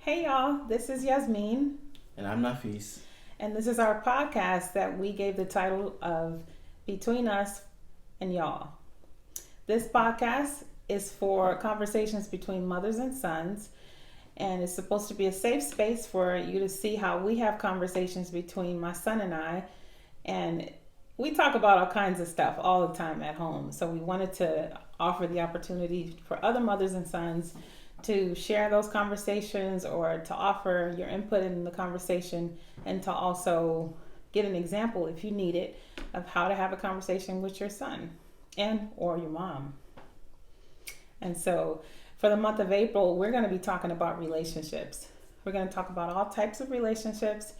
Hey y'all, this is Yasmeen, And I'm Nafees. and this is our podcast that we gave the title of Between Us and Y'all. This podcast is for conversations between mothers and sons, and it's supposed to be a safe space for you to see how we have conversations between my son and I. And we talk about all kinds of stuff all the time at home. So we wanted to offer the opportunity for other mothers and sons to share those conversations or to offer your input in the conversation and to also get an example if you need it of how to have a conversation with your son and or your mom. And so for the month of April, we're going to be talking about relationships. We're going to talk about all types of relationships.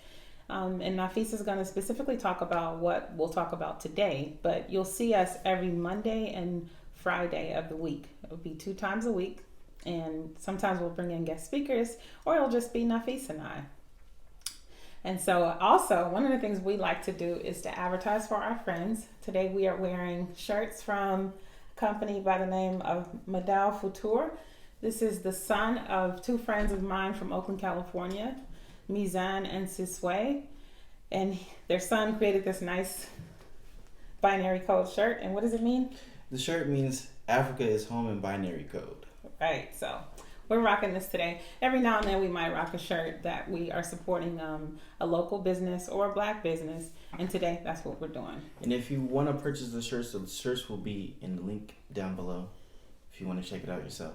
And Nafis is going to specifically talk about what we'll talk about today, but you'll see us every Monday and Friday of the week. It'll be 2 times a week, and sometimes we'll bring in guest speakers, or it'll just be Nafis and I. And so, also, one of the things we like to do is to advertise for our friends. Today, we are wearing shirts from a company by the name of Modal Futur. This is the son of two friends of mine from Oakland, California, Mizan and Sisway. And their son created this nice binary code shirt. And what does it mean? The shirt means Africa is home in binary code. Right, so we're rocking this today. Every now and then we might rock a shirt that we are supporting a local business or a black business. And today, that's what we're doing. And if you want to purchase the shirts will be in the link down below if you want to check it out yourself.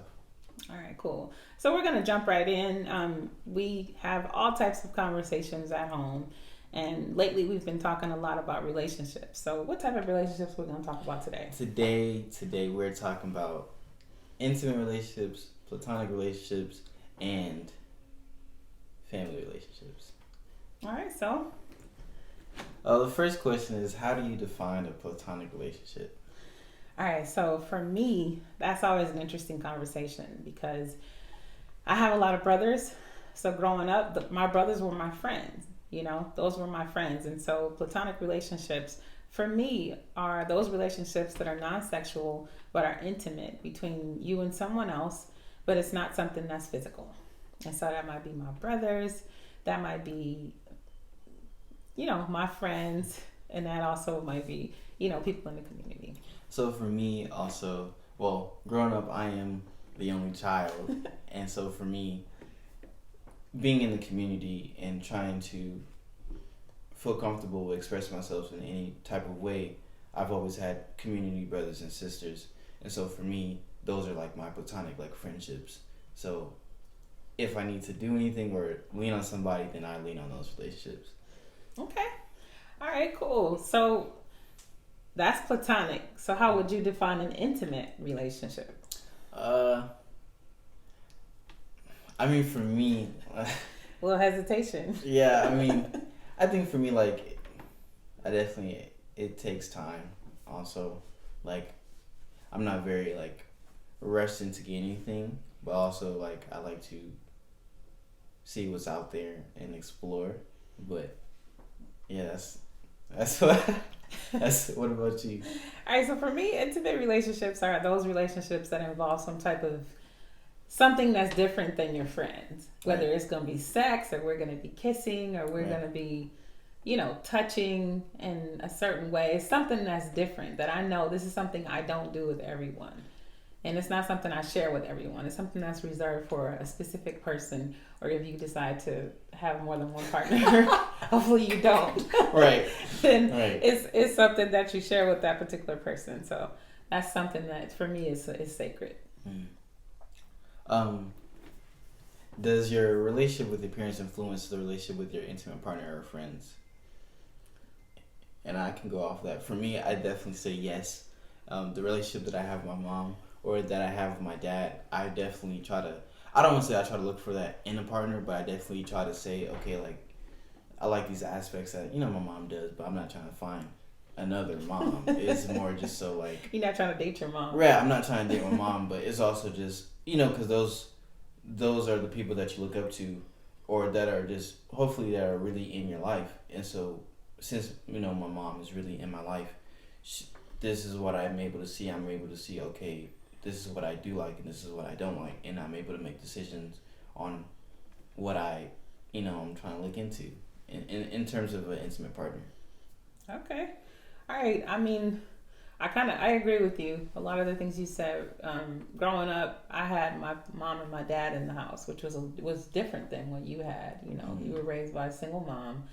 All right, cool. So we're going to jump right in. We have all types of conversations at home. And lately we've been talking a lot about relationships. So what type of relationships we're going to talk about today? Today we're talking about intimate relationships, platonic relationships, and family relationships. All right, so The first question is, how do you define a platonic relationship? all right, so for me, that's always an interesting conversation because I have a lot of brothers. So growing up, my brothers were my friends. Those were my friends. And so platonic relationships for me are those relationships that are non-sexual but are intimate between you and someone else, but it's not something that's physical. And so that might be my brothers, that might be, my friends, and that also might be, people in the community. So for me also, growing up, I am the only child. And so for me, being in the community and trying to feel comfortable expressing myself in any type of way, I've always had community brothers and sisters. And so for me, those are like my platonic friendships. So if I need to do anything or lean on somebody, then I lean on those relationships. Okay. All right, cool. So that's platonic. So how would you define an intimate relationship? I mean, for me, a little hesitation. Yeah, I mean, I think for me, it takes time. Also, I'm not very rushed into getting anything, but also I like to see what's out there and explore. But yeah, that's what. What about you? All right, so for me, intimate relationships are those relationships that involve some type of something that's different than your friends. Whether it's going to be sex, or we're going to be kissing, or we're going to be, touching in a certain way. It's something that's different that I know this is something I don't do with everyone. And it's not something I share with everyone. It's something that's reserved for a specific person, or if you decide to have more than one partner, hopefully you don't. Right. Then it's something that you share with that particular person. So that's something that for me is sacred. Does your relationship with your parents influence the relationship with your intimate partner or friends? And I can go off that. For me, I definitely say yes. The relationship that I have with my mom or that I have with my dad, I definitely I don't want to say I try to look for that in a partner, but I definitely try to say, okay, I like these aspects that, my mom does, but I'm not trying to find another mom. It's more just so You're not trying to date your mom. Right, I'm not trying to date my mom, but it's also just, because those are the people that you look up to or that are just, hopefully that are really in your life. And so since, my mom is really in my life, this is what I'm able to see. I'm able to see, okay, this is what I do like and this is what I don't like. And I'm able to make decisions on what I'm trying to look into in terms of an intimate partner. Okay. All right. I mean, I agree with you. A lot of the things you said. Growing up, I had my mom and my dad in the house, which was different than what you had. You were raised by a single mom,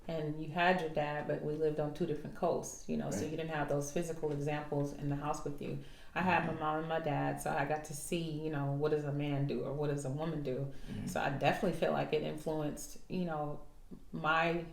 and you had your dad, but we lived on two different coasts. Right. So you didn't have those physical examples in the house with you. I had my mom and my dad, so I got to see, what does a man do or what does a woman do. So I definitely feel like it influenced, my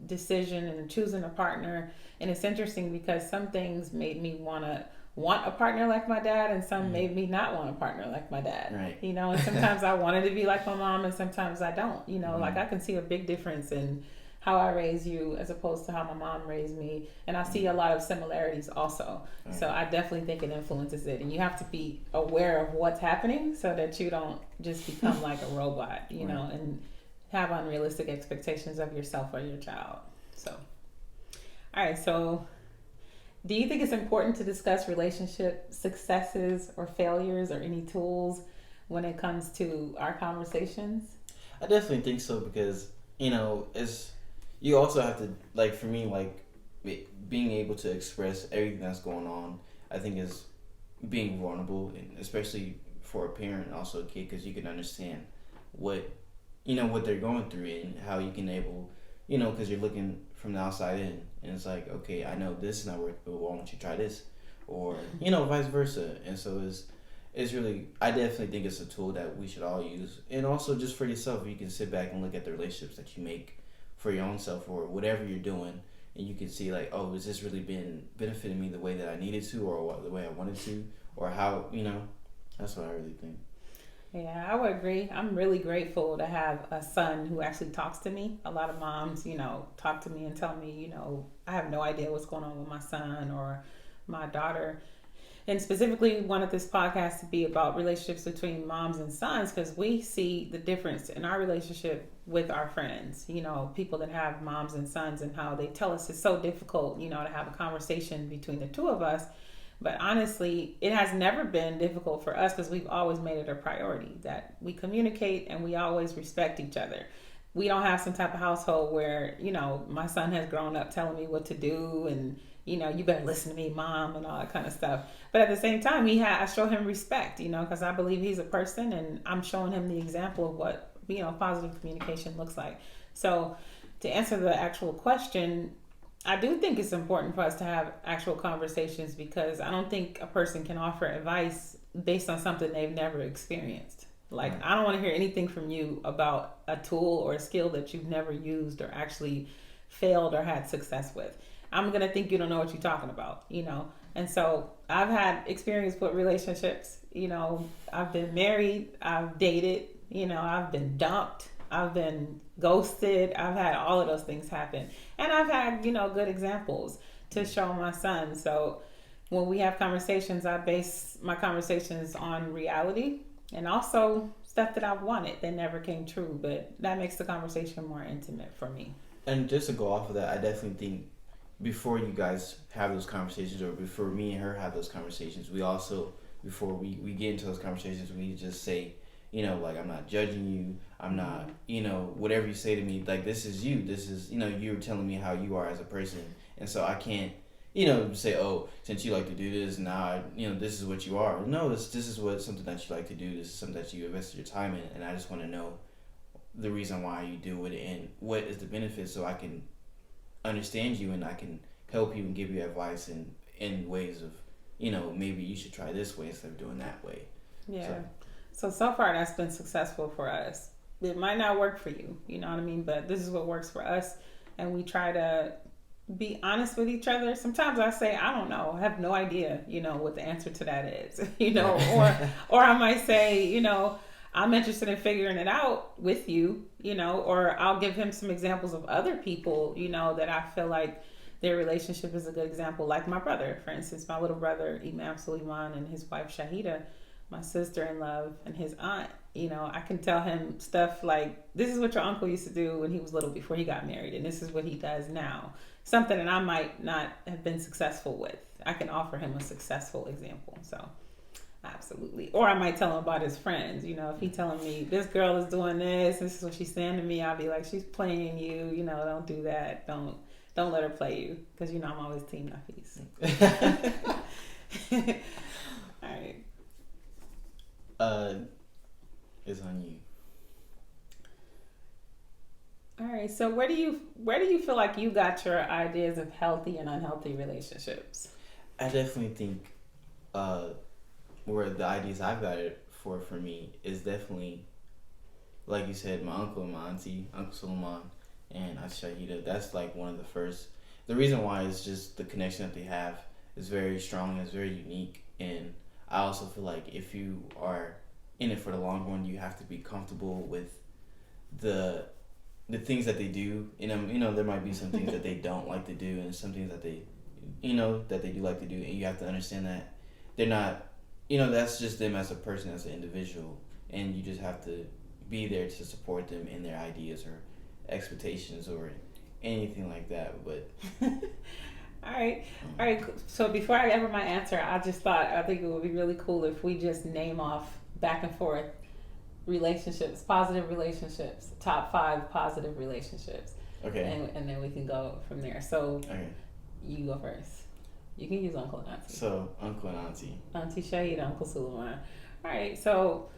decision and choosing a partner. And it's interesting because some things made me want a partner like my dad, and some made me not want a partner like my dad. Right. And sometimes I wanted to be like my mom, and sometimes I don't. Like I can see a big difference in how I raise you as opposed to how my mom raised me, and I see a lot of similarities also. Right. So I definitely think it influences it, and you have to be aware of what's happening so that you don't just become like a robot, know, and have unrealistic expectations of yourself or your child. So, all right. So, do you think it's important to discuss relationship successes or failures or any tools when it comes to our conversations? I definitely think so, because you also have to, like, for me, like, being able to express everything that's going on, I think, is being vulnerable, and especially for a parent and also a kid, because you can understand what they're going through and how you can because you're looking from the outside in, and it's like, okay, I know this is not working, but why don't you try this? Or, vice versa. And so it's really, I definitely think it's a tool that we should all use. And also just for yourself, you can sit back and look at the relationships that you make for your own self or whatever you're doing, and you can see, like, oh, has this really been benefiting me the way that I needed to, or the way I wanted to, or how, that's what I really think. Yeah, I would agree. I'm really grateful to have a son who actually talks to me. A lot of moms, talk to me and tell me, I have no idea what's going on with my son or my daughter. And specifically wanted this podcast to be about relationships between moms and sons, because we see the difference in our relationship with our friends, people that have moms and sons, and how they tell us it's so difficult, to have a conversation between the two of us. But honestly, it has never been difficult for us, because we've always made it a priority that we communicate and we always respect each other. We don't have some type of household where, my son has grown up telling me what to do and, you better listen to me, mom, and all that kind of stuff. But at the same time, I show him respect, because I believe he's a person, and I'm showing him the example of what, positive communication looks like. So to answer the actual question, I do think it's important for us to have actual conversations, because I don't think a person can offer advice based on something they've never experienced. Like, I don't want to hear anything from you about a tool or a skill that you've never used or actually failed or had success with. I'm going to think you don't know what you're talking about, And so I've had experience with relationships, I've been married, I've dated, I've been dumped, I've been ghosted. I've had all of those things happen. And I've had, good examples to show my son. So when we have conversations, I base my conversations on reality and also stuff that I've wanted that never came true. But that makes the conversation more intimate for me. And just to go off of that, I definitely think before you guys have those conversations, or before me and her have those conversations, we also, before we get into those conversations, we just say, like, I'm not judging you. I'm not, whatever you say to me, like, this is you. This is, you're telling me how you are as a person. And so I can't, say, oh, since you like to do this, this is what you are. No, this is something that you like to do. This is something that you invested your time in. And I just want to know the reason why you do it and what is the benefit, so I can understand you and I can help you and give you advice in ways of, maybe you should try this way instead of doing that way. Yeah. So far that's been successful for us. It might not work for you, you know what I mean? But this is what works for us. And we try to be honest with each other. Sometimes I say, I don't know. I have no idea, what the answer to that is, or I might say, I'm interested in figuring it out with you, or I'll give him some examples of other people, that I feel like their relationship is a good example. Like my brother, for instance, my little brother, Imam Suleiman, and his wife, Shahida, my sister-in-law, and his aunt, I can tell him stuff like, this is what your uncle used to do when he was little before he got married, and this is what he does now. Something that I might not have been successful with. I can offer him a successful example. So Absolutely. Or I might tell him about his friends. You know, if he telling me this girl is doing this is what she's saying to me, I'll be like, she's playing you. You know, don't do that. Don't let her play you, because you know I'm always team Nafees. All right. It's on you. All right. So where do you feel like you got your ideas of healthy and unhealthy relationships? I definitely think where the ideas I've got it for me is definitely, like you said, my uncle and my auntie, Uncle Suleiman and Auntie Shahida. That's like one of the first. The reason why is just the connection that they have is very strong, it's very unique, and I also feel like if you are in it for the long run, you have to be comfortable with the things that they do. You know, there might be some things that they don't like to do, and some things that they, that they do like to do, and you have to understand that they're not, that's just them as a person, as an individual, and you just have to be there to support them in their ideas or expectations or anything like that. But all right. So before I ever my answer, I think it would be really cool if we just name off back and forth relationships, positive relationships, top 5 positive relationships. Okay. And then we can go from there. So Okay. You go first. You can use Uncle and Auntie. So Uncle and Auntie. Auntie Shahid, Uncle Suleiman. All right. So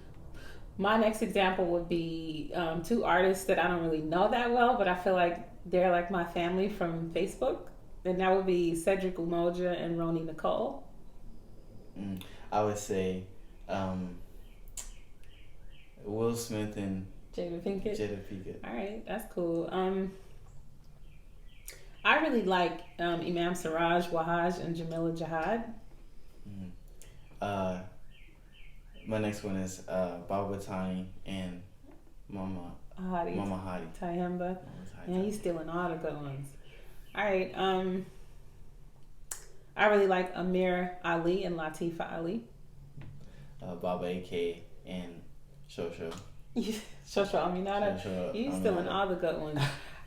my next example would be 2 artists that I don't really know that well, but I feel like they're like my family from Facebook. And that would be Cedric Umoja and Roni Nicole. I would say Will Smith and Jada Pinkett. All right, that's cool. I really like Imam Siraj Wahaj and Jamila Jihad. My next one is Baba Tani and Mama Hadi. Tayemba. Yeah, he's stealing all the good ones. All right. I really like Amir Ali and Latifa Ali. Baba AK and Shosho. Shosho Aminata. You stealing all the good ones.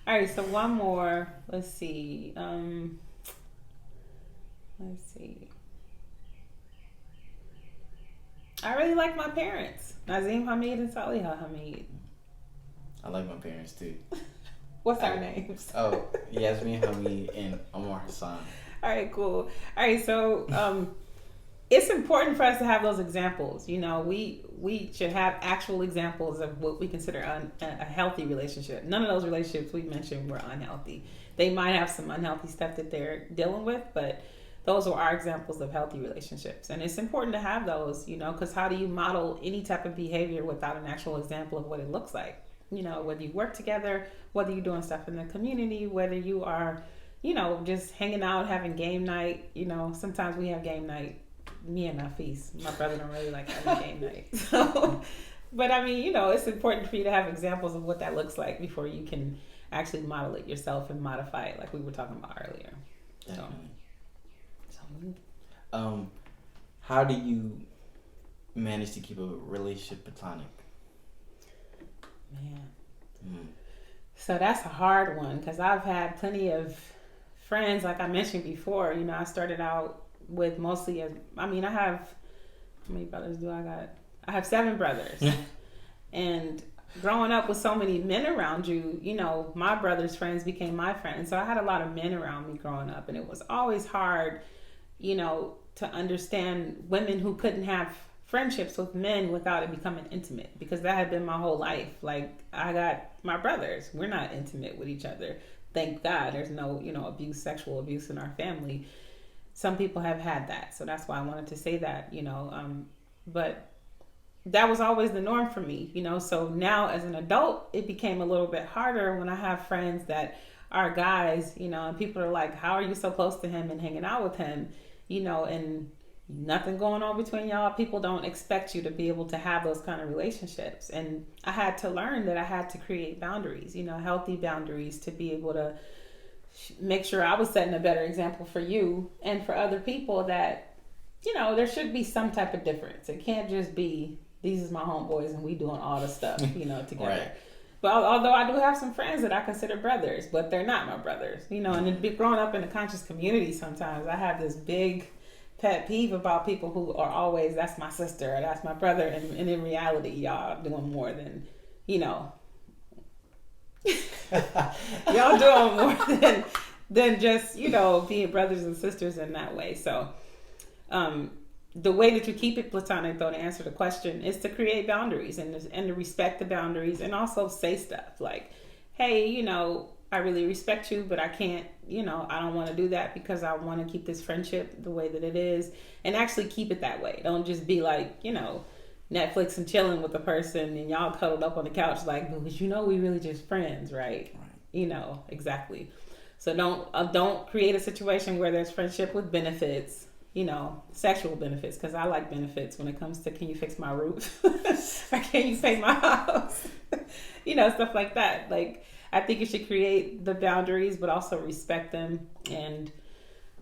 All right, so one more. Let's see. I really like my parents, Nazim Hamid and Saliha Hamid. I like my parents too. What's our names? Oh, Jaasmeen Hamid and Omar Hassan. All right, cool. All right, so it's important for us to have those examples. You know, we should have actual examples of what we consider a healthy relationship. None of those relationships we mentioned were unhealthy. They might have some unhealthy stuff that they're dealing with, but those are our examples of healthy relationships. And it's important to have those, because how do you model any type of behavior without an actual example of what it looks like? Whether you work together, whether you're doing stuff in the community, whether you are, just hanging out, having game night. Sometimes we have game night. Me and Nafees. My brother don't really like having game night. So, but I mean, it's important for you to have examples of what that looks like before you can actually model it yourself and modify it, like we were talking about earlier. How do you manage to keep a relationship platonic? Man. So that's a hard one, because I've had plenty of friends, like I mentioned before. I started out with mostly I have, how many brothers do I got? I have 7 brothers. And growing up with so many men around you, my brother's friends became my friends. So I had a lot of men around me growing up, and it was always hard, to understand women who couldn't have friendships with men without it becoming intimate, because that had been my whole life. Like, I got my brothers, we're not intimate with each other. Thank God there's no, sexual abuse in our family. Some people have had that, so that's why I wanted to say that, but that was always the norm for me, so now as an adult, it became a little bit harder when I have friends that are guys, and people are like, how are you so close to him and hanging out with him, and nothing going on between y'all. People don't expect you to be able to have those kind of relationships. And I had to learn that I had to create boundaries, healthy boundaries, to be able to make sure I was setting a better example for you and for other people, that, there should be some type of difference. It can't just be, these is my homeboys and we doing all the stuff, together. Right. But although I do have some friends that I consider brothers, but they're not my brothers, and growing up in a conscious community, sometimes I have this big pet peeve about people who are always, that's my sister or that's my brother, and in reality, y'all doing more than, you know, y'all doing more than just, you know, being brothers and sisters in that way. So the way that you keep it platonic, though, to answer the question, is to create boundaries and to respect the boundaries, and also say stuff like, hey, you know, I really respect you, but I can't, you know, I don't want to do that because I want to keep this friendship the way that it is, and actually keep it that way. Don't just be like, you know, Netflix and chilling with the person and y'all cuddled up on the couch like, but you know, we really just friends, right? You know, exactly. So don't create a situation where there's friendship with benefits, you know, sexual benefits, because I like benefits when it comes to, can you fix my roof? Or can you pay my house? You know, stuff like that. Like, I think you should create the boundaries, but also respect them, and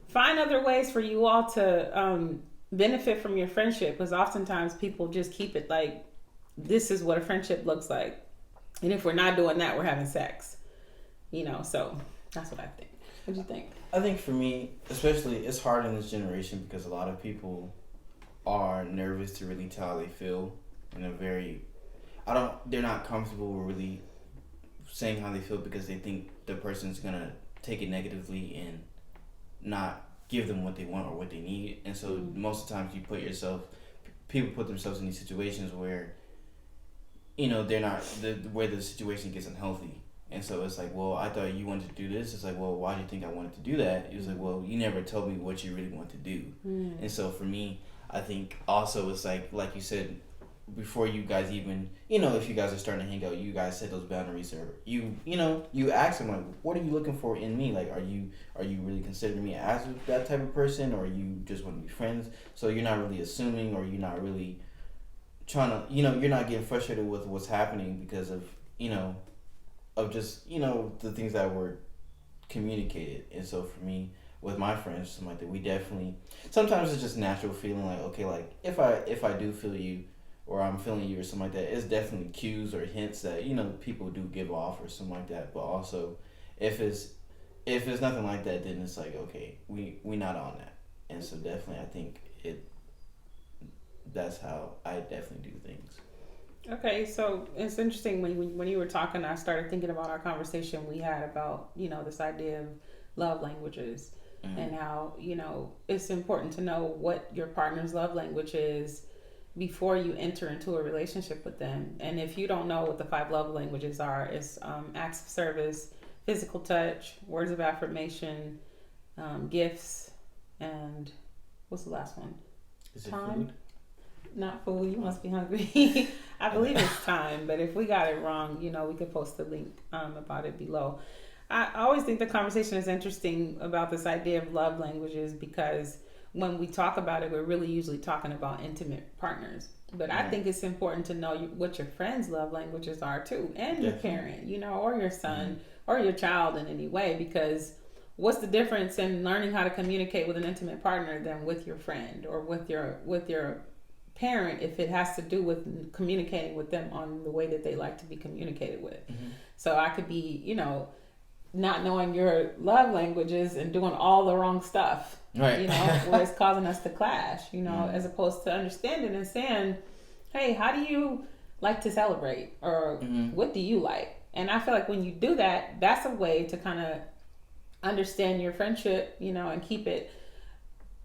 find other ways for you all to benefit from your friendship. Because oftentimes people just keep it like, this is what a friendship looks like, and if we're not doing that, we're having sex. You know, so that's what I think. What do you think? I think for me, especially, it's hard in this generation because a lot of people are nervous to really tell how they feel in a very, they're not comfortable with really saying how they feel because they think the person's gonna take it negatively and not give them what they want or what they need. And so most of the times people put themselves in these situations where, you know, they're not, where the situation gets unhealthy. And so it's like, well, I thought you wanted to do this. It's like, well, why do you think I wanted to do that? It was like, well, you never told me what you really want to do. And so for me, I think also it's like you said, before you guys even, you know, if you guys are starting to hang out, you guys set those boundaries, or you know, you ask them like, what are you looking for in me? Like, are you really considering me as that type of person, or you just want to be friends? So you're not really assuming, or you're not really trying to, you know, you're not getting frustrated with what's happening because of, you know, of just, you know, the things that were communicated. And so for me, with my friends, something like that, we definitely, sometimes it's just natural feeling like, okay, like if I do feel you, or I'm feeling you or something like that, it's definitely cues or hints that, you know, people do give off or something like that. But also, if it's nothing like that, then it's like, okay, we not on that. And so definitely, I think that's how I definitely do things. Okay, so it's interesting when you were talking, I started thinking about our conversation we had about, you know, this idea of love languages, and how, you know, it's important to know what your partner's love language is before you enter into a relationship with them. And if you don't know what the 5 love languages are, it's acts of service, physical touch, words of affirmation, gifts, and what's the last one? Is it time? food? Not food. You must be hungry. I believe it's time, but if we got it wrong, you know, we could post a link about it below. I always think the conversation is interesting about this idea of love languages, because when we talk about it, we're really usually talking about intimate partners. But I think it's important to know what your friends' love languages are too, and your parent, you know, or your son or your child in any way. Because what's the difference in learning how to communicate with an intimate partner than with your friend or with your parent, if it has to do with communicating with them on the way that they like to be communicated with? So I could be, you know, not knowing your love languages and doing all the wrong stuff, right? You know, where it's causing us to clash, you know, as opposed to understanding and saying, hey, how do you like to celebrate, or what do you like? And I feel like when you do that, that's a way to kind of understand your friendship, you know, and keep it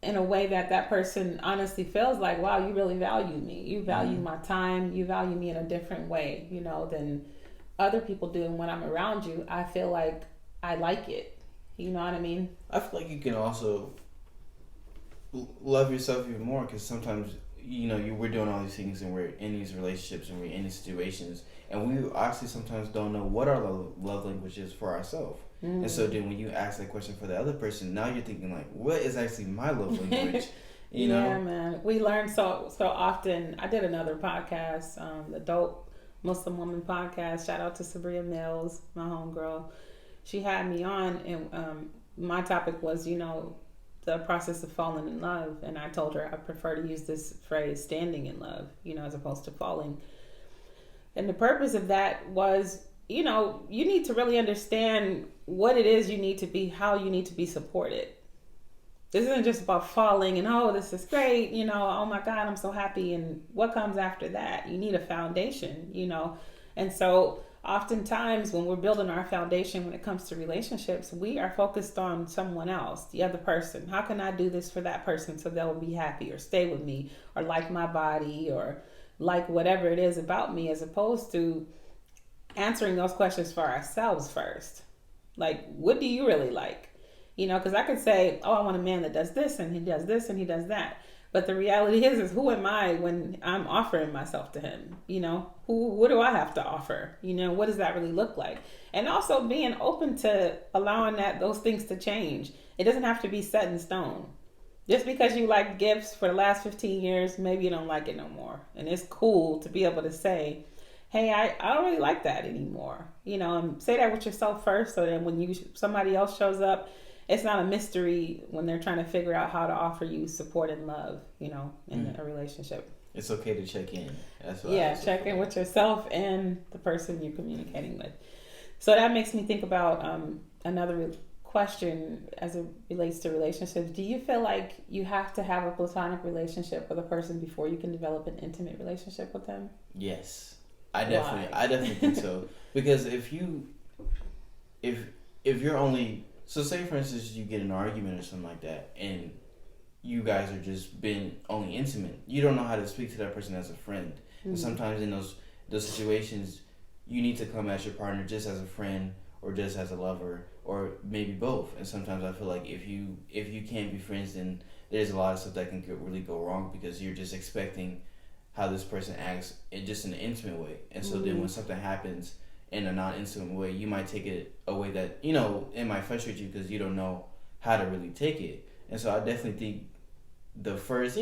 in a way that person honestly feels like, wow, you really value me. You value my time. You value me in a different way, you know, than other people do. And when I'm around you, I feel like I like it. You know what I mean? I feel like you can also love yourself even more, because sometimes, you know, we're doing all these things and we're in these relationships and we're in these situations, and we actually sometimes don't know what our love language is for ourselves. And so then when you ask that question for the other person, now you're thinking like, what is actually my love language? You know? Yeah, man. We learn so often. I did another podcast, the Dope Muslim Woman podcast. Shout out to Sabria Mills, my homegirl. She had me on, and my topic was, you know, the process of falling in love. And I told her I prefer to use this phrase, standing in love, you know, as opposed to falling. And the purpose of that was, you know, you need to really understand what it is you need to be, how you need to be supported. This isn't just about falling and, oh, this is great, oh my God, I'm so happy. And what comes after that? You need a foundation, And so oftentimes when we're building our foundation when it comes to relationships, we are focused on someone else, the other person. How can I do this for that person so they'll be happy or stay with me or like my body or like whatever it is about me, as opposed to answering those questions for ourselves first. Like, what do you really like? Because I could say, oh, I want a man that does this and he does this and he does that. But the reality is who am I when I'm offering myself to him? What do I have to offer? What does that really look like? And also being open to allowing those things to change. It doesn't have to be set in stone. Just because you like gifts for the last 15 years, maybe you don't like it no more. And it's cool to be able to say, hey, I don't really like that anymore. And say that with yourself first, so that when somebody else shows up, it's not a mystery when they're trying to figure out how to offer you support and love, in a relationship. It's okay to check in. That's what check in with yourself and the person you're communicating with. So that makes me think about another question as it relates to relationships. Do you feel like you have to have a platonic relationship with a person before you can develop an intimate relationship with them? Yes. I definitely think so. Because if you're only, so say for instance you get an argument or something like that and you guys are just being only intimate, you don't know how to speak to that person as a friend. Mm-hmm. And sometimes in those situations you need to come at your partner just as a friend or just as a lover or maybe both. And sometimes I feel like if you can't be friends, then there's a lot of stuff that can really go wrong because you're just expecting how this person acts in just an intimate way. And so then when something happens in a non-intimate way, you might take it a way that, it might frustrate you because you don't know how to really take it. And so I definitely think the first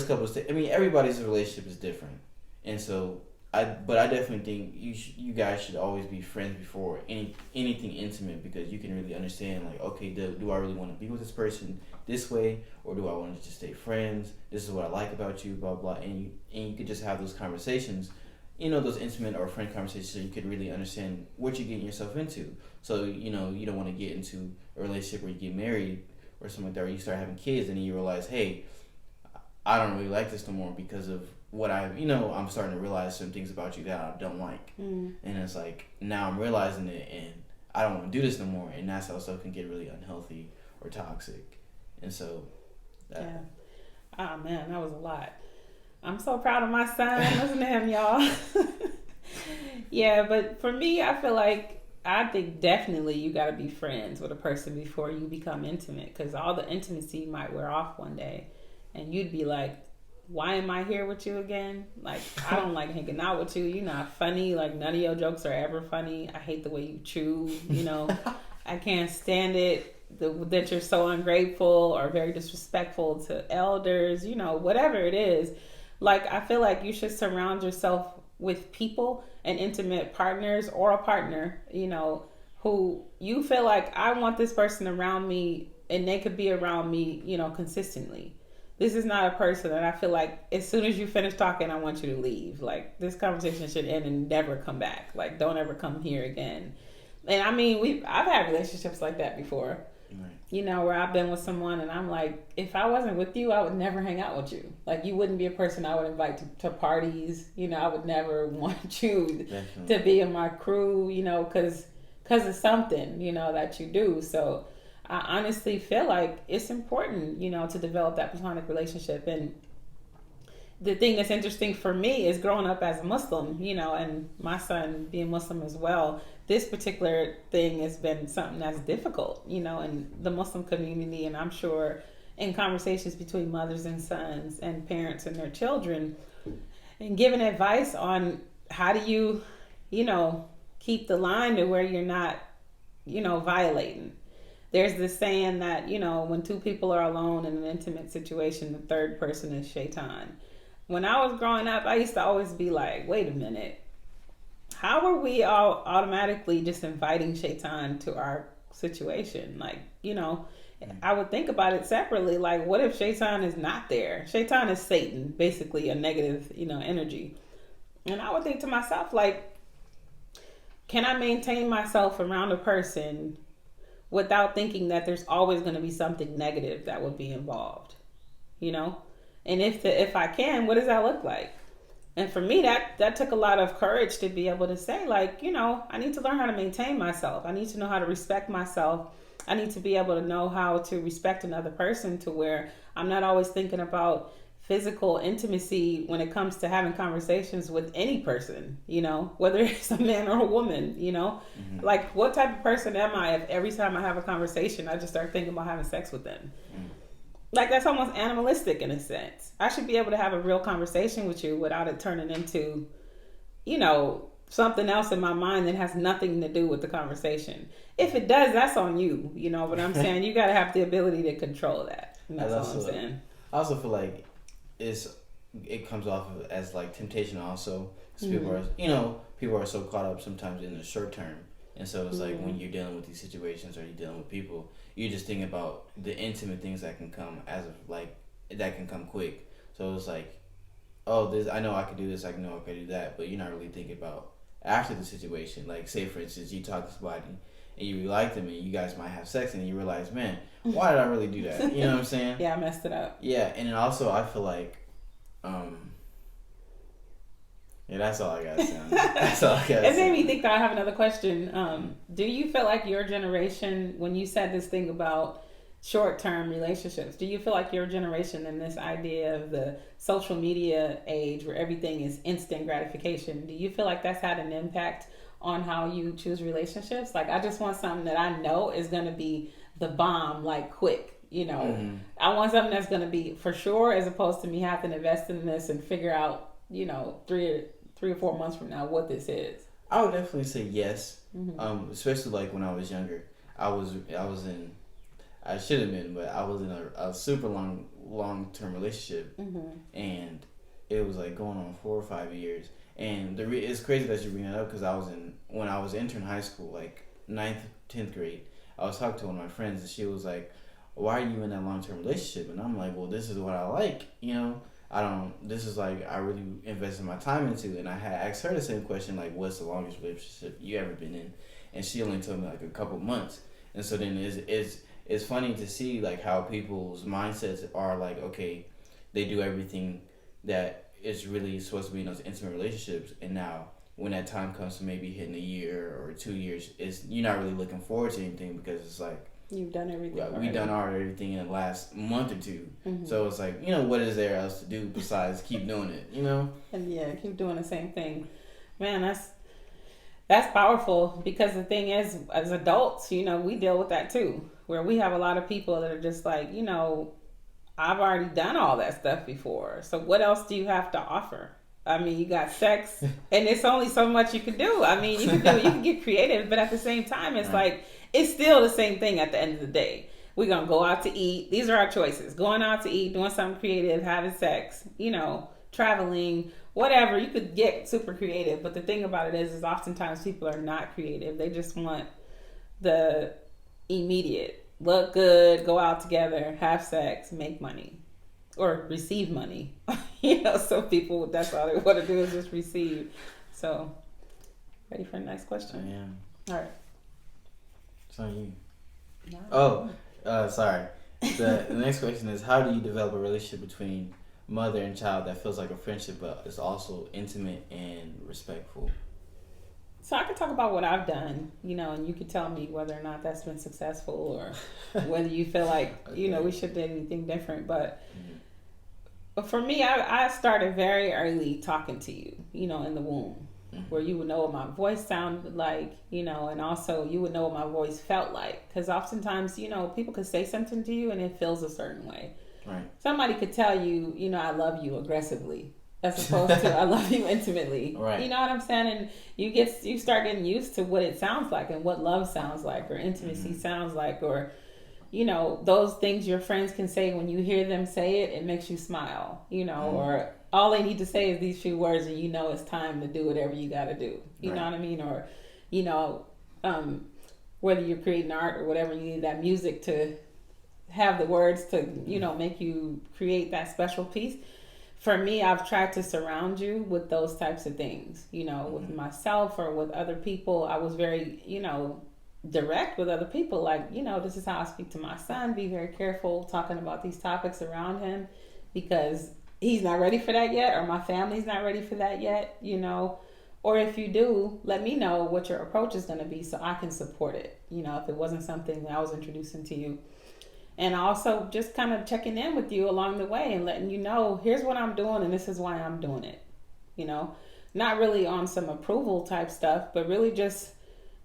couple of stages, everybody's relationship is different. And so I definitely think you guys should always be friends before anything intimate, because you can really understand, like, okay, do I really want to be with this person this way, or do I want to just stay friends? This is what I like about you, blah blah, and you could just have those conversations, those intimate or friend conversations, so you could really understand what you're getting yourself into. So you don't want to get into a relationship where you get married or something like that, where you start having kids and then you realize, hey, I don't really like this no more because of what I'm starting to realize some things about you that I don't like. And it's like, now I'm realizing it and I don't want to do this no more. And that's how stuff can get really unhealthy or toxic. And so, yeah. Oh man, that was a lot. I'm so proud of my son. Listen to him, y'all. Yeah, but for me, I think definitely you got to be friends with a person before you become intimate, because all the intimacy might wear off one day and you'd be like, why am I here with you again? Like, I don't like hanging out with you. You're not funny. Like, none of your jokes are ever funny. I hate the way you chew, I can't stand it, that you're so ungrateful or very disrespectful to elders, whatever it is. Like, I feel like you should surround yourself with people and intimate partners or a partner, who you feel like, I want this person around me and they could be around me, consistently. This is not a person that I feel like as soon as you finish talking, I want you to leave. Like, this conversation should end and never come back. Like, don't ever come here again. And I've had relationships like that before. Right. Where I've been with someone and I'm like, if I wasn't with you, I would never hang out with you. Like, you wouldn't be a person I would invite to parties. I would never want you to be in my crew, because of something, that you do. So I honestly feel like it's important, to develop that platonic relationship. And the thing that's interesting for me is growing up as a Muslim, and my son being Muslim as well. This particular thing has been something that's difficult, in the Muslim community. And I'm sure in conversations between mothers and sons and parents and their children, and giving advice on how do you, keep the line to where you're not, violating. There's this saying that, when two people are alone in an intimate situation, the third person is shaitan. When I was growing up, I used to always be like, wait a minute. How are we all automatically just inviting shaitan to our situation? Like, I would think about it separately. Like, what if shaitan is not there? Shaitan is Satan, basically a negative, energy. And I would think to myself, like, can I maintain myself around a person without thinking that there's always going to be something negative that would be involved, you know? And if I can, what does that look like? And for me, that took a lot of courage to be able to say, like, you know, I need to learn how to maintain myself. I need to know how to respect myself. I need to be able to know how to respect another person, to where I'm not always thinking about physical intimacy when it comes to having conversations with any person, you know, whether it's a man or a woman, you know. Mm-hmm. Like, what type of person am I if every time I have a conversation, I just start thinking about having sex with them? Mm-hmm. Like, that's almost animalistic in a sense. I should be able to have a real conversation with you without it turning into, you know, something else in my mind that has nothing to do with the conversation. If it does, that's on you, you know. But I'm saying you got to have the ability to control that. And that's all I'm saying. I also feel like it comes off of as like temptation also, because people are so caught up sometimes in the short term, and so it's like when you're dealing with these situations or you're dealing with people, you just think about the intimate things that can come that can come quick. So it's like, oh, this, I know I could do this, I know I could do that, but you're not really thinking about after the situation. Like, say for instance, you talk to somebody and you like them and you guys might have sex and you realize, man, why did I really do that? You know what I'm saying? Yeah, I messed it up. Yeah, and then also I feel like, yeah, that's all I got to say on that. That's all I got to say. It made me think that I have another question. Do you feel like your generation, when you said this thing about short-term relationships, do you feel like your generation and this idea of the social media age where everything is instant gratification, do you feel like that's had an impact on how you choose relationships? Like, I just want something that I know is going to be the bomb, like, quick, you know. Mm-hmm. I want something that's going to be for sure, as opposed to me having to invest in this and figure out, you know, 3 or 4 months from now what this is. I would definitely say yes. Mm-hmm. Especially like when I was younger. I should have been, but I was in a super long-term relationship, and it was like going on 4 or 5 years. And it's crazy that you bring that up, because when I was entering high school, like 9th, 10th grade, I was talking to one of my friends, and she was like, "Why are you in that long-term relationship?" And I'm like, "Well, this is what I like, you know. This is like I really invested my time into." And I had asked her the same question, like, "What's the longest relationship you ever been in?" And she only told me like a couple months. And so then it's funny to see like how people's mindsets are like, okay, they do everything that is really supposed to be in those intimate relationships, and now when that time comes to maybe hitting a year or 2 years, you're not really looking forward to anything, because it's like, you've done everything. Yeah, we've done everything in the last month or two. Mm-hmm. So it's like, you know, what is there else to do besides keep doing it, you know? And yeah, keep doing the same thing. Man, that's powerful, because the thing is, as adults, you know, we deal with that too, where we have a lot of people that are just like, you know, I've already done all that stuff before, so what else do you have to offer? I mean, you got sex, and it's only so much you can do. I mean, you can get creative, but at the same time, it's right. Like, it's still the same thing at the end of the day. We're going to go out to eat. These are our choices. Going out to eat, doing something creative, having sex, you know, traveling, whatever. You could get super creative, but the thing about it is oftentimes people are not creative. They just want the immediate. Look good, go out together, have sex, make money, or receive money. You know, some people, that's all they want to do is just receive. So, ready for the next question? I am. All right. It's on you. No. Sorry. The next question is, how do you develop a relationship between mother and child that feels like a friendship but is also intimate and respectful? So I could talk about what I've done, you know, and you could tell me whether or not that's been successful, or whether you feel like, okay, you know, we should do anything different. But for me, I started very early talking to you, you know, in the womb, where you would know what my voice sounded like, you know, and also you would know what my voice felt like. Because oftentimes, you know, people could say something to you and it feels a certain way. Right. Somebody could tell you, you know, I love you aggressively, as opposed to I love you intimately. Right. You know what I'm saying? And you start getting used to what it sounds like and what love sounds like, or intimacy sounds like, or, you know, those things your friends can say. When you hear them say it, it makes you smile, you know, or all they need to say is these few words, and you know it's time to do whatever you got to do. You know what I mean? Or, you know, whether you're creating art or whatever, you need that music to have the words to, you know, make you create that special piece. For me, I've tried to surround you with those types of things, you know, with myself or with other people. I was very, you know, direct with other people. Like, this is how I speak to my son. Be very careful talking about these topics around him because he's not ready for that yet, or my family's not ready for that yet. Or if you do, let me know what your approach is going to be so I can support it, if it wasn't something that I was introducing to you. And also just kind of checking in with you along the way and letting you know, here's what I'm doing and this is why I'm doing it. Not really on some approval type stuff, but really just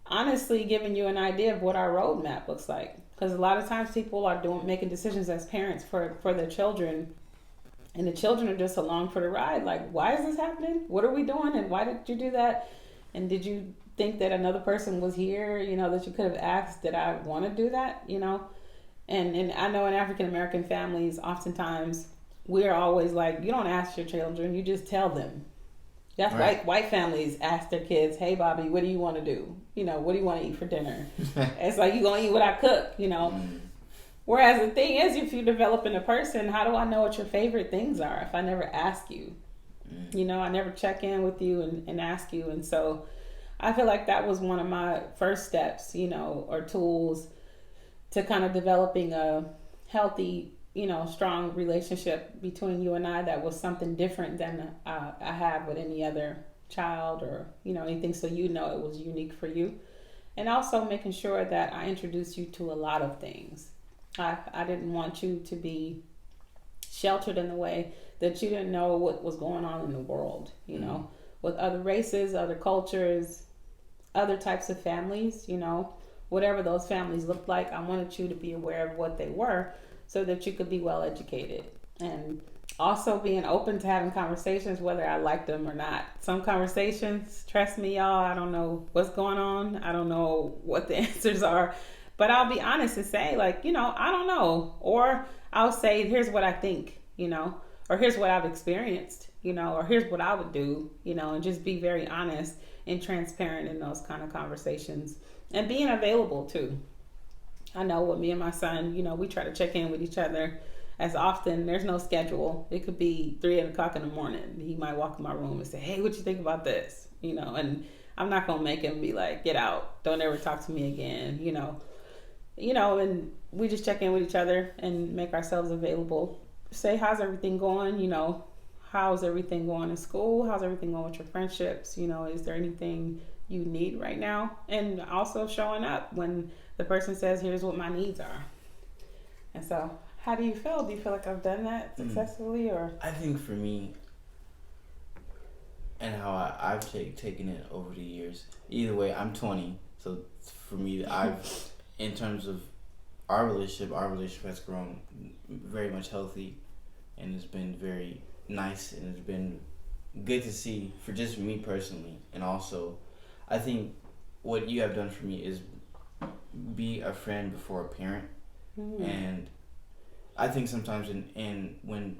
honestly giving you an idea of what our roadmap looks like. Because a lot of times people are making decisions as parents for their children, and the children are just along for the ride. Like, why is this happening? What are we doing? And why did you do that? And did you think that another person was here, that you could have asked, did I want to do that? And I know in African American families, oftentimes we're always like, you don't ask your children, you just tell them. That's right. White families ask their kids, hey, Bobby, what do you want to do? What do you want to eat for dinner? It's like, you going to eat what I cook, Whereas the thing is, if you're developing a person, how do I know what your favorite things are if I never ask you? I never check in with you and ask you. And so I feel like that was one of my first steps, or tools to kind of developing a healthy, strong relationship between you and I that was something different than I have with any other child or, anything. So, it was unique for you. And also making sure that I introduced you to a lot of things. I didn't want you to be sheltered in the way that you didn't know what was going on in the world, with other races, other cultures, other types of families, whatever those families looked like. I wanted you to be aware of what they were so that you could be well educated. And also being open to having conversations, whether I liked them or not. Some conversations, trust me, y'all, I don't know what's going on. I don't know what the answers are. But I'll be honest and say, like, I don't know. Or I'll say, here's what I think, or here's what I've experienced, or here's what I would do, and just be very honest and transparent in those kind of conversations. And being available, too. I know with me and my son, we try to check in with each other as often. There's no schedule. It could be 3 o'clock in the morning. He might walk in my room and say, hey, what you think about this? And I'm not going to make him be like, get out. Don't ever talk to me again, and we just check in with each other and make ourselves available. Say, how's everything going? How's everything going in school? How's everything going with your friendships? Is there anything you need right now? And also showing up when the person says, here's what my needs are. And so, how do you feel? Do you feel like I've done that successfully? Or I think for me, and how I've taken it over the years, either way, I'm 20. So for me, in terms of our relationship has grown very much healthy, and it's been very nice, and it's been good to see for just me personally. And also, I think what you have done for me is be a friend before a parent. And I think sometimes in when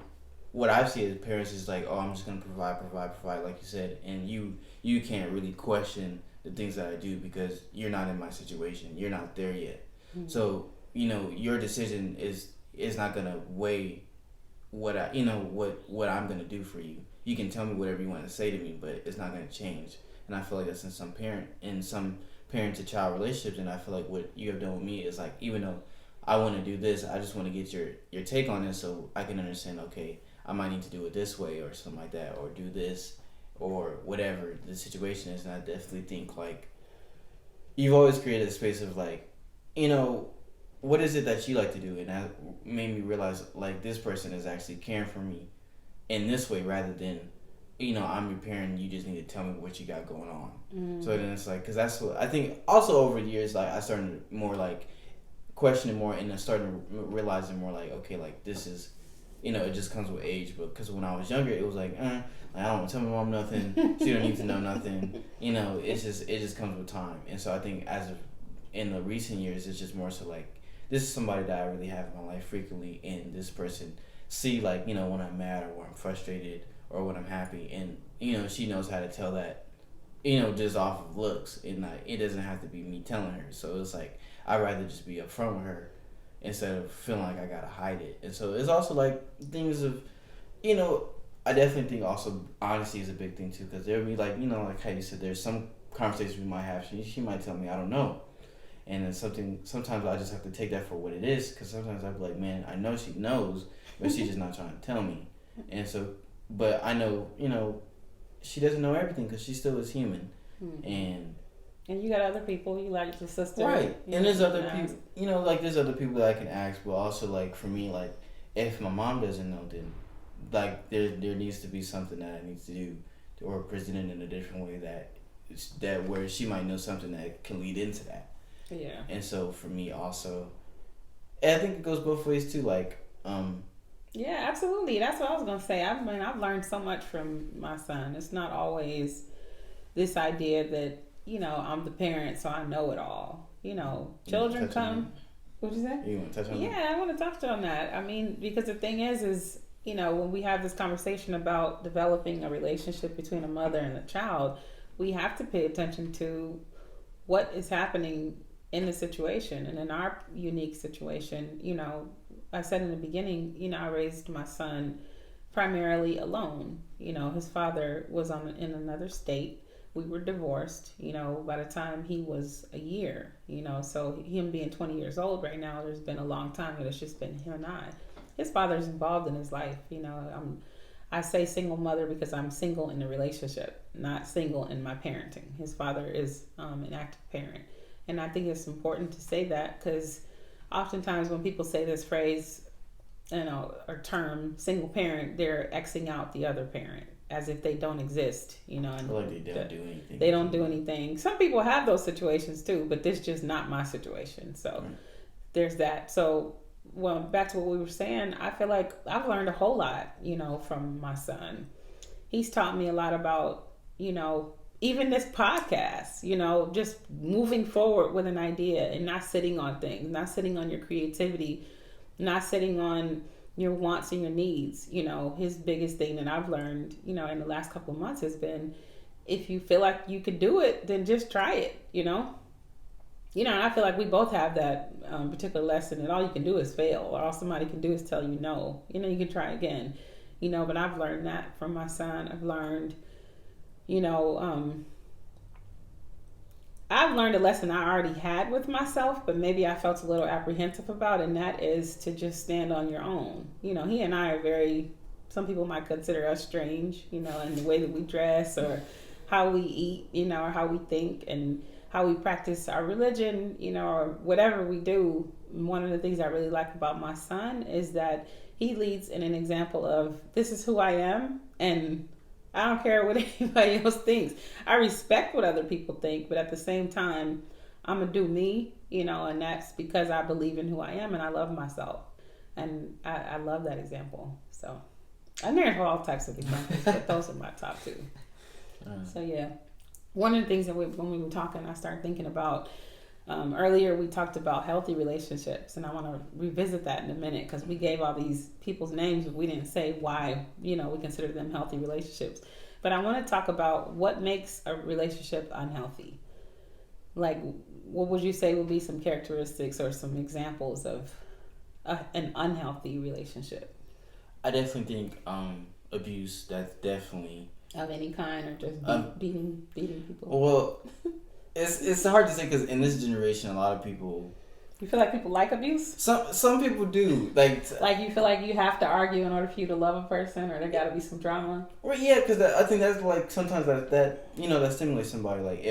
what I see as parents is like, oh, I'm just gonna provide, like you said, and you can't really question the things that I do because you're not in my situation. You're not there yet. So, your decision is not going to weigh what what I'm going to do for you. You can tell me whatever you want to say to me, but it's not going to change. And I feel like that's in some parent to child relationships. And I feel like what you have done with me is like, even though I want to do this, I just want to get your take on it so I can understand, okay, I might need to do it this way or something like that, or do this or whatever the situation is. And I definitely think like you've always created a space of like, what is it that you like to do? And that made me realize like this person is actually caring for me in this way rather than, I'm your parent, you just need to tell me what you got going on. So then it's like, because that's what I think also over the years, like I started more like questioning more and then starting realizing more like, okay, like this is, it just comes with age. But because when I was younger, it was like, I don't want to tell my mom nothing. She don't need to know nothing. It just comes with time. And so I think in the recent years, it's just more so like, this is somebody that I really have in my life frequently, and this person see like, when I'm mad or when I'm frustrated or when I'm happy, and, she knows how to tell that, just off of looks, and like, it doesn't have to be me telling her. So it's like, I'd rather just be upfront with her instead of feeling like I gotta hide it. And so it's also like things of, I definitely think also honesty is a big thing too, because there'll be like, like how you said, there's some conversations we might have, she might tell me, I don't know. And then sometimes I just have to take that for what it is, because sometimes I'd be like, man, I know she knows, but she's just not trying to tell me. And so, but I know, she doesn't know everything because she still is human. And you got other people, you like your sister. Right. And there's other people, like there's other people that I can ask, but also like for me, like if my mom doesn't know, then like there needs to be something that I need to do, or present it in a different way that where she might know something that can lead into that. Yeah. And so for me also, and I think it goes both ways too. Like, yeah, absolutely. That's what I was gonna say. I've learned so much from my son. It's not always this idea that I'm the parent, so I know it all. Children come. What'd you say? You want to touch on that? Yeah, I want to touch on that. I mean, because the thing is when we have this conversation about developing a relationship between a mother and a child, we have to pay attention to what is happening in the situation. And in our unique situation, I said in the beginning, I raised my son primarily alone. His father was in another state. We were divorced, by the time he was a year, so him being 20 years old right now, there's been a long time that it's just been him and I. His father's involved in his life, I say single mother because I'm single in the relationship, not single in my parenting. His father is an active parent. And I think it's important to say that because oftentimes when people say this phrase, or term single parent, they're Xing out the other parent as if they don't exist, and like they don't do anything. They don't do anything. Some people have those situations too, but this is just not my situation. So there's that. So back to what we were saying, I feel like I've learned a whole lot, from my son. He's taught me a lot about, even this podcast, just moving forward with an idea and not sitting on things, not sitting on your creativity, not sitting on your wants and your needs. His biggest thing that I've learned, in the last couple of months has been, if you feel like you could do it, then just try it, and I feel like we both have that particular lesson that all you can do is fail, or all somebody can do is tell you no. You can try again, but I've learned that from my son. I've learned, I've learned a lesson I already had with myself, but maybe I felt a little apprehensive about, and that is to just stand on your own. He and I are some people might consider us strange, in the way that we dress or how we eat, or how we think and how we practice our religion, or whatever we do. One of the things I really like about my son is that he leads in an example of, this is who I am, and I don't care what anybody else thinks. I respect what other people think, but at the same time, I'm going to do me, and that's because I believe in who I am and I love myself. And I love that example. So I never have all types of examples, but those are my top two. So yeah. One of the things that when we were talking, I started thinking about, earlier we talked about healthy relationships, and I want to revisit that in a minute because we gave all these people's names, but we didn't say why, we consider them healthy relationships. But I want to talk about what makes a relationship unhealthy. Like, what would you say would be some characteristics or some examples of an unhealthy relationship? I definitely think abuse, that's definitely... Of any kind, or just beating people? Well, it's hard to say because in this generation, a lot of people... You feel like people like abuse? Some people do. Like you feel like you have to argue in order for you to love a person, or there got to be some drama? Well, yeah, because I think that's like sometimes that stimulates somebody. Like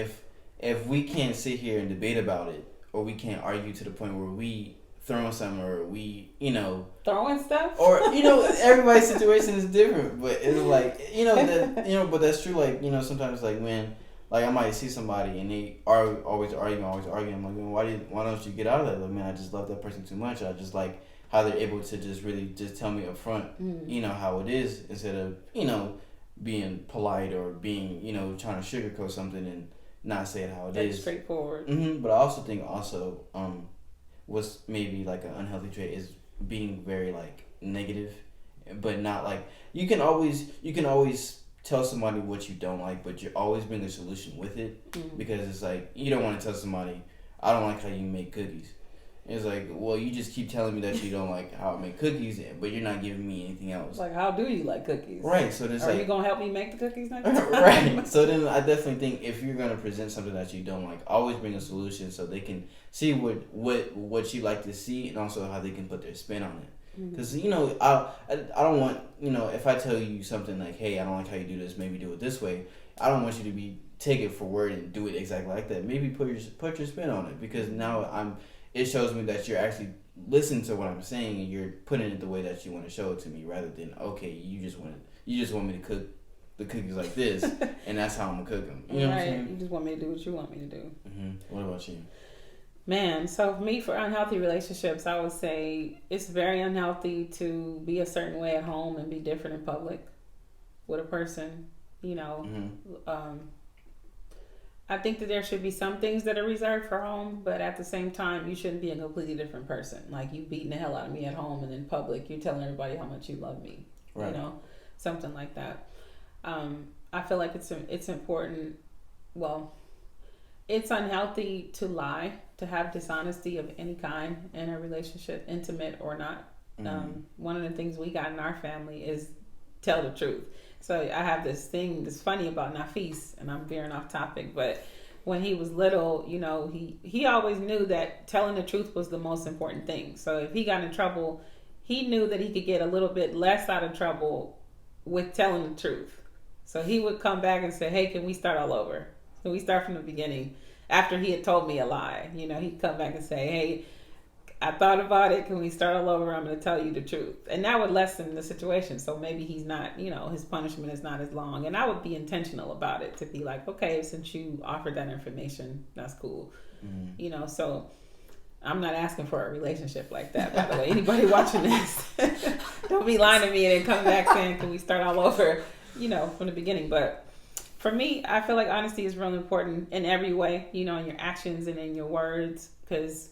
if we can't sit here and debate about it, or we can't argue to the point where we throwing something, or we throwing stuff, or everybody's situation is different, but it's like but that's true. Like sometimes like when like I might see somebody and they are always arguing. I'm like, why don't you get out of that? Like, man, I just love that person too much. I just like how they're able to just really just tell me up front, how it is, instead of being polite or being trying to sugarcoat something and not say it how it is. Straightforward. But I also think what's maybe like an unhealthy trait is being very like negative, but not like you can always tell somebody what you don't like, but you're always bring a solution with it, because it's like you don't want to tell somebody, I don't like how you make cookies, It's like, well, you just keep telling me that you don't like how I make cookies, but you're not giving me anything else. Like, how do you like cookies? Right. So there's Are you gonna help me make the cookies next time? Right. So then I definitely think if you're gonna present something that you don't like, always bring a solution so they can see what you like to see and also how they can put their spin on it. Because I don't want if I tell you something like, hey, I don't like how you do this, maybe do it this way. I don't want you to take it for word and do it exactly like that. Maybe put your spin on it, because now it shows me that you're actually listening to what I'm saying and you're putting it the way that you want to show it to me, rather than, okay, you just want me to cook the cookies like this and that's how I'm gonna cook them. You know what I'm saying? You just want me to do what you want me to do. Mm-hmm. What about you? Man, so for me, for unhealthy relationships, I would say it's very unhealthy to be a certain way at home and be different in public with a person. I think that there should be some things that are reserved for home, but at the same time, you shouldn't be a completely different person. Like, you beating the hell out of me at home, and in public, you're telling everybody how much you love me. Right. Something like that. I feel like it's important. Well, it's unhealthy to lie, to have dishonesty of any kind in a relationship, intimate or not. Mm-hmm. One of the things we got in our family is tell the truth. So I have this thing that's funny about Nafees, and I'm veering off topic, but when he was little, he always knew that telling the truth was the most important thing. So if he got in trouble, he knew that he could get a little bit less out of trouble with telling the truth. So he would come back and say, hey, can we start all over? Can we start from the beginning? After he had told me a lie, he'd come back and say, hey, I thought about it. Can we start all over? I'm going to tell you the truth. And that would lessen the situation. So maybe he's not, his punishment is not as long. And I would be intentional about it, to be like, okay, since you offered that information, that's cool. Mm-hmm. So I'm not asking for a relationship like that, by the way. Anybody watching this, don't be lying to me and then come back saying, can we start all over, from the beginning. But for me, I feel like honesty is really important in every way, in your actions and in your words, because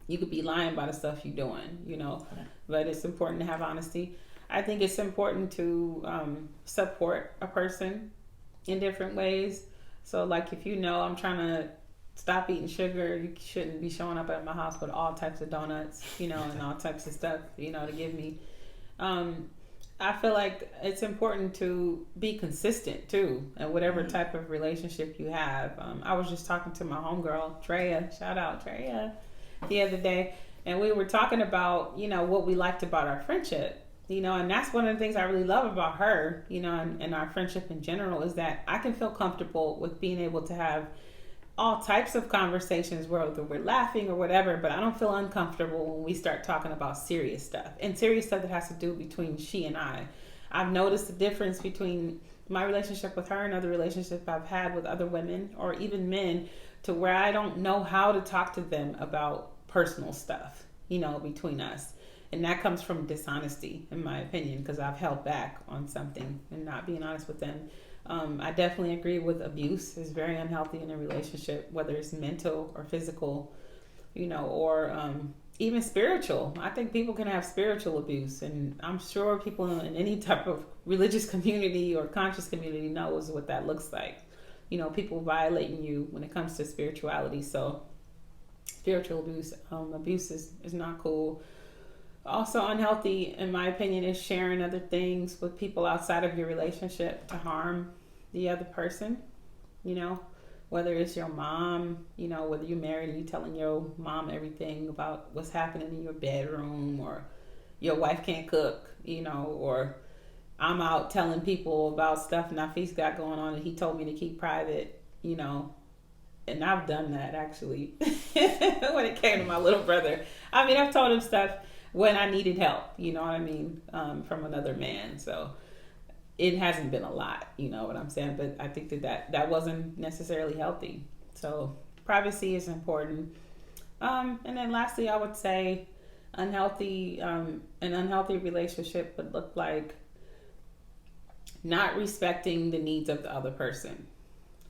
you could be lying about the stuff you're doing, but it's important to have honesty. I think it's important to support a person in different ways. So like, if I'm trying to stop eating sugar, you shouldn't be showing up at my house with all types of donuts, and all types of stuff, to give me. I feel like it's important to be consistent too, in whatever type of relationship you have. I was just talking to my homegirl, Treya, shout out Treya, the other day, and we were talking about, what we liked about our friendship, and that's one of the things I really love about her, and our friendship in general, is that I can feel comfortable with being able to have all types of conversations, whether we're laughing or whatever, but I don't feel uncomfortable when we start talking about serious stuff, and serious stuff that has to do between she and I. I've noticed the difference between my relationship with her and other relationships I've had with other women or even men, to where I don't know how to talk to them about personal stuff, between us. And that comes from dishonesty, in my opinion, because I've held back on something and not being honest with them. I definitely agree with abuse is very unhealthy in a relationship, whether it's mental or physical, or even spiritual. I think people can have spiritual abuse, and I'm sure people in any type of religious community or conscious community knows what that looks like. People violating you when it comes to spirituality. So spiritual abuse is not cool. Also unhealthy, in my opinion, is sharing other things with people outside of your relationship to harm the other person. Whether it's your mom, whether you're married and you telling your mom everything about what's happening in your bedroom, or your wife can't cook, or I'm out telling people about stuff Nafees got going on and he told me to keep private, and I've done that actually when it came to my little brother. I mean, I've told him stuff when I needed help, from another man. So it hasn't been a lot, you know what I'm saying? But I think that wasn't necessarily healthy. So privacy is important. And then lastly, I would say an unhealthy relationship would look like not respecting the needs of the other person.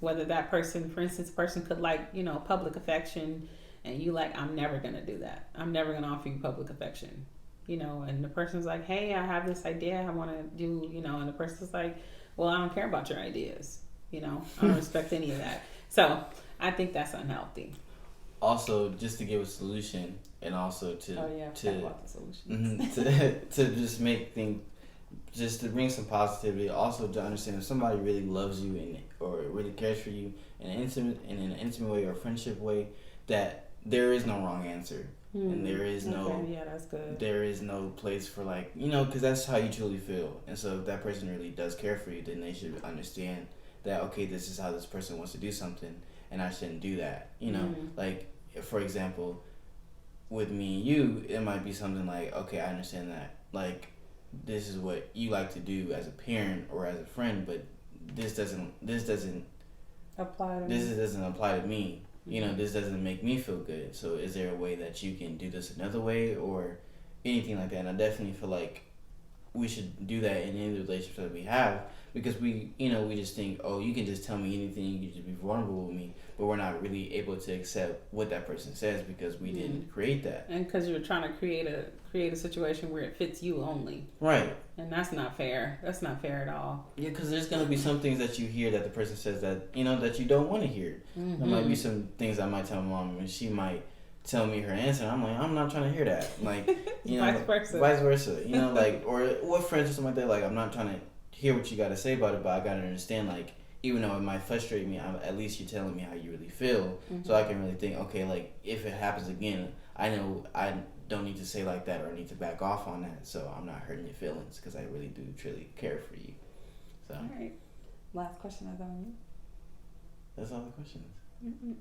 Whether that person, for instance, could like, public affection, and you like, I'm never going to do that. I'm never going to offer you public affection, and the person's like, hey, I have this idea I want to do, and the person's like, well, I don't care about your ideas. I don't respect any of that. So I think that's unhealthy. also just to give a solution, and also to talk about the solutions. to just make things, just to bring some positivity. Also to understand if somebody really loves you or really cares for you in an intimate way or friendship way, that there is no wrong answer. And there is no that's good. There is no place for because that's how you truly feel. And so if that person really does care for you, then they should understand that, okay, this is how this person wants to do something, and I shouldn't do that. Like, for example, with me and you, it might be something like, okay, I understand that, like, this is what you like to do as a parent or as a friend, but this doesn't apply to this doesn't apply to me. This doesn't make me feel good. So is there a way that you can do this another way or anything like that? And I definitely feel like we should do that in any relationship that we have, because we just think, oh, you can just tell me anything, you can just be vulnerable with me, but we're not really able to accept what that person says because we didn't create that. And because you're trying to create a situation where it fits you only. Right. And that's not fair. That's not fair at all. Yeah, because there's going to be some things that you hear that the person says that, that you don't want to hear. There might be some things I might tell my mom, and she might tell me her answer. I'm like, I'm not trying to hear that. Like, vice versa. Or with friends or something like that. Like, I'm not trying to hear what you got to say about it, but I got to understand, like, even though it might frustrate me, at least you're telling me how you really feel, so I can really think, okay, like, if it happens again, I know I don't need to say like that, or I need to back off on that, so I'm not hurting your feelings, because I really do truly care for you. So. All right. Last question is on you. That's all the questions.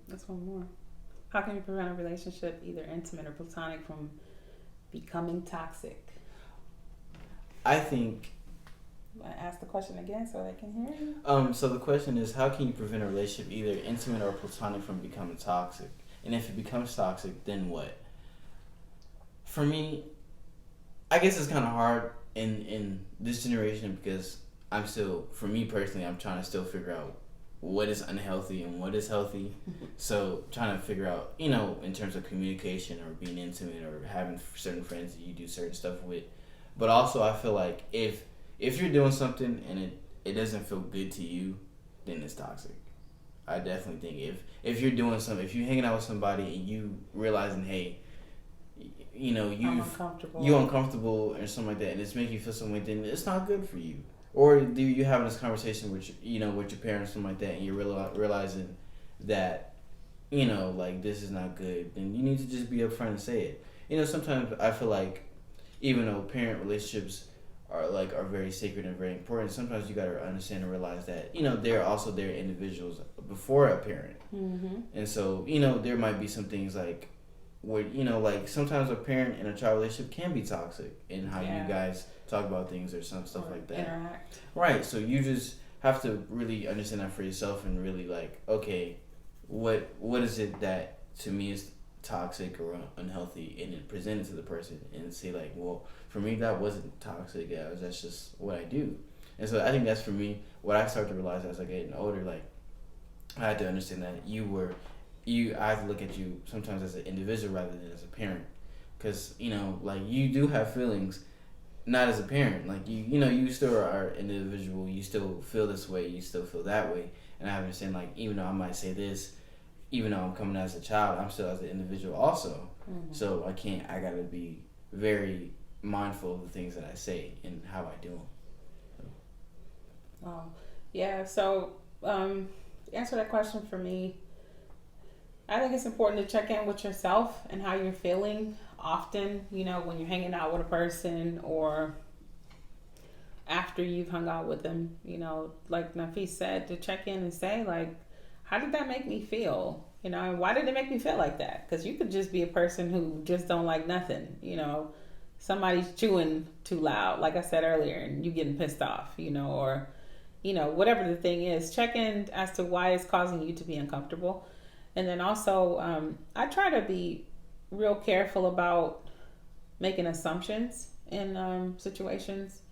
That's one more. How can you prevent a relationship, either intimate or platonic, from becoming toxic? I think... I ask the question again so they can hear you. So the question is, how can you prevent a relationship, either intimate or platonic, from becoming toxic? And if it becomes toxic, then what? For me, I guess it's kind of hard in this generation, because for me personally, I'm trying to still figure out what is unhealthy and what is healthy. So trying to figure out, in terms of communication or being intimate or having certain friends that you do certain stuff with. But also, I feel like if you're doing something and it doesn't feel good to you, then it's toxic. I definitely think if you're doing something, if you're hanging out with somebody and you realizing, hey, you're uncomfortable or something like that, and it's making you feel some way, then it's not good for you. Or do you having this conversation with with your parents, something like that, and you're realizing that like, this is not good, then you need to just be upfront and say it. Sometimes I feel like, even though parent relationships are very sacred and very important, sometimes you gotta understand and realize that they're also their individuals before a parent. And so there might be some things like where like sometimes a parent and a child relationship can be toxic in how you guys talk about things or some stuff like that. Interact. Right. So you just have to really understand that for yourself, and really, like, okay, what is it that to me is toxic or unhealthy, and then present it to the person and say, like, well, for me that wasn't toxic, that's just what I do. And so I think that's, for me, what I started to realize as I get older. Like, I had to understand that I have to look at you sometimes as an individual rather than as a parent, because like, you do have feelings, not as a parent. Like, you still are an individual, you still feel this way, you still feel that way, and I understand, like, even though I might say this, even though I'm coming as a child, I'm still as an individual also. So I gotta be very mindful of the things that I say and how I do them. So answer that question for me. I think it's important to check in with yourself and how you're feeling often, when you're hanging out with a person, or after you've hung out with them, like Nafees said, to check in and say, like, how did that make me feel? And why did it make me feel like that? Because you could just be a person who just don't like nothing. Somebody's chewing too loud, like I said earlier, and you getting pissed off, or, whatever the thing is. Check in as to why it's causing you to be uncomfortable. And then also, I try to be real careful about making assumptions in situations,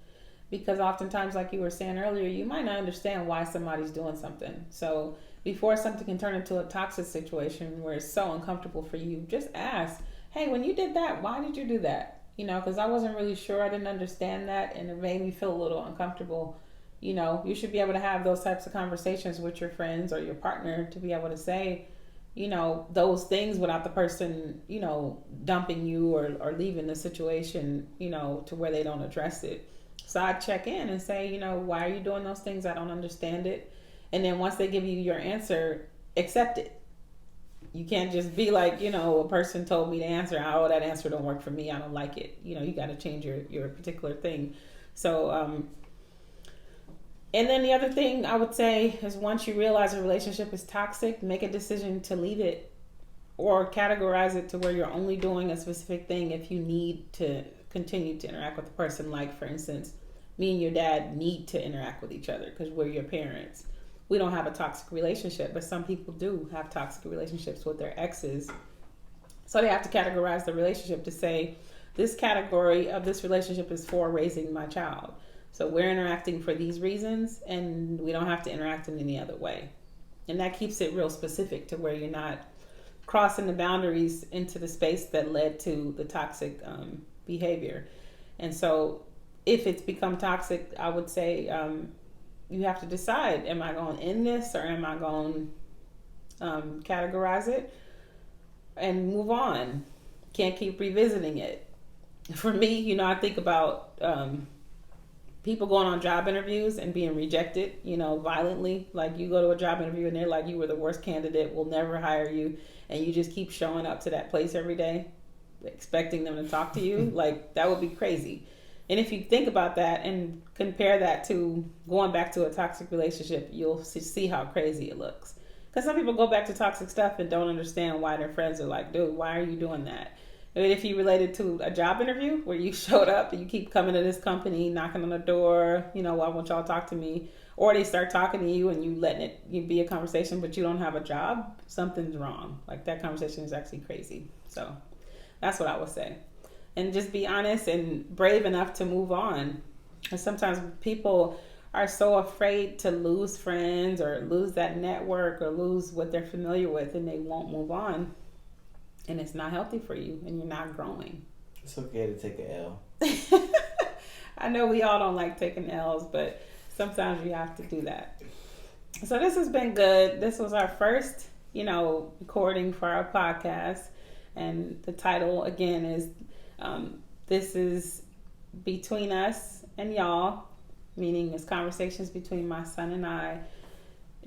because oftentimes, like you were saying earlier, you might not understand why somebody's doing something. So before something can turn into a toxic situation where it's so uncomfortable for you, just ask, hey, when you did that, why did you do that? Because I wasn't really sure, I didn't understand that, and it made me feel a little uncomfortable. You should be able to have those types of conversations with your friends or your partner, to be able to say, those things without the person, dumping you or leaving the situation, to where they don't address it. So I check in and say, why are you doing those things? I don't understand it. And then once they give you your answer, accept it. You can't just be like, a person told me the answer. Oh, that answer don't work for me. I don't like it. You got to change your particular thing. So, and then the other thing I would say is once you realize a relationship is toxic, make a decision to leave it or categorize it to where you're only doing a specific thing if you need to continue to interact with the person. Like, for instance, me and your dad need to interact with each other because we're your parents. We don't have a toxic relationship, but some people do have toxic relationships with their exes. So they have to categorize the relationship to say, this category of this relationship is for raising my child. So we're interacting for these reasons, and we don't have to interact in any other way. And that keeps it real specific to where you're not crossing the boundaries into the space that led to the toxic behavior. And so if it's become toxic, I would say you have to decide, am I going to end this or am I going to categorize it and move on? Can't keep revisiting it. For me, I think about people going on job interviews and being rejected, violently. Like, you go to a job interview and they're like, you were the worst candidate, we'll never hire you. And you just keep showing up to that place every day, expecting them to talk to you. Like, that would be crazy. And if you think about that and compare that to going back to a toxic relationship, you'll see how crazy it looks. Because some people go back to toxic stuff and don't understand why their friends are like, dude, why are you doing that? I mean, if you related to a job interview where you showed up and you keep coming to this company, knocking on the door, why won't y'all talk to me? Or they start talking to you and you letting it be a conversation, but you don't have a job, something's wrong. Like, that conversation is actually crazy. So that's what I would say. And just be honest and brave enough to move on. And sometimes people are so afraid to lose friends or lose that network or lose what they're familiar with, and they won't move on. And it's not healthy for you, and you're not growing. It's okay to take an L. I know we all don't like taking L's, but sometimes you have to do that. So this has been good. This was our first, recording for our podcast. And the title, again, is This is Between Us and Y'all, meaning it's conversations between my son and I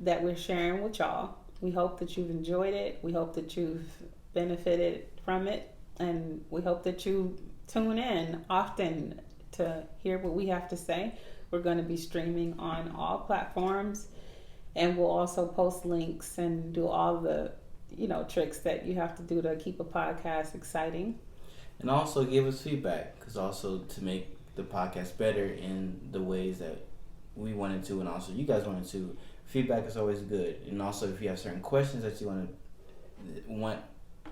that we're sharing with y'all. We hope that you've enjoyed it. We hope that you've benefited from it. And we hope that you tune in often to hear what we have to say. We're going to be streaming on all platforms. And we'll also post links and do all the, tricks that you have to do to keep a podcast exciting. And also give us feedback, because also to make the podcast better in the ways that we wanted to and also you guys wanted to. Feedback is always good. And also if you have certain questions that you want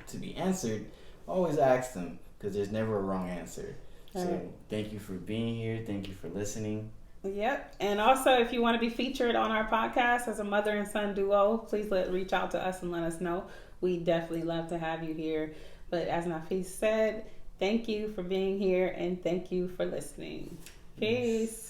to be answered, always ask them, because there's never a wrong answer. So Thank you for being here. Thank you for listening. Yep. And also, if you want to be featured on our podcast as a mother and son duo, please reach out to us and let us know. We definitely love to have you here. But as Nafees said, thank you for being here and thank you for listening. Peace.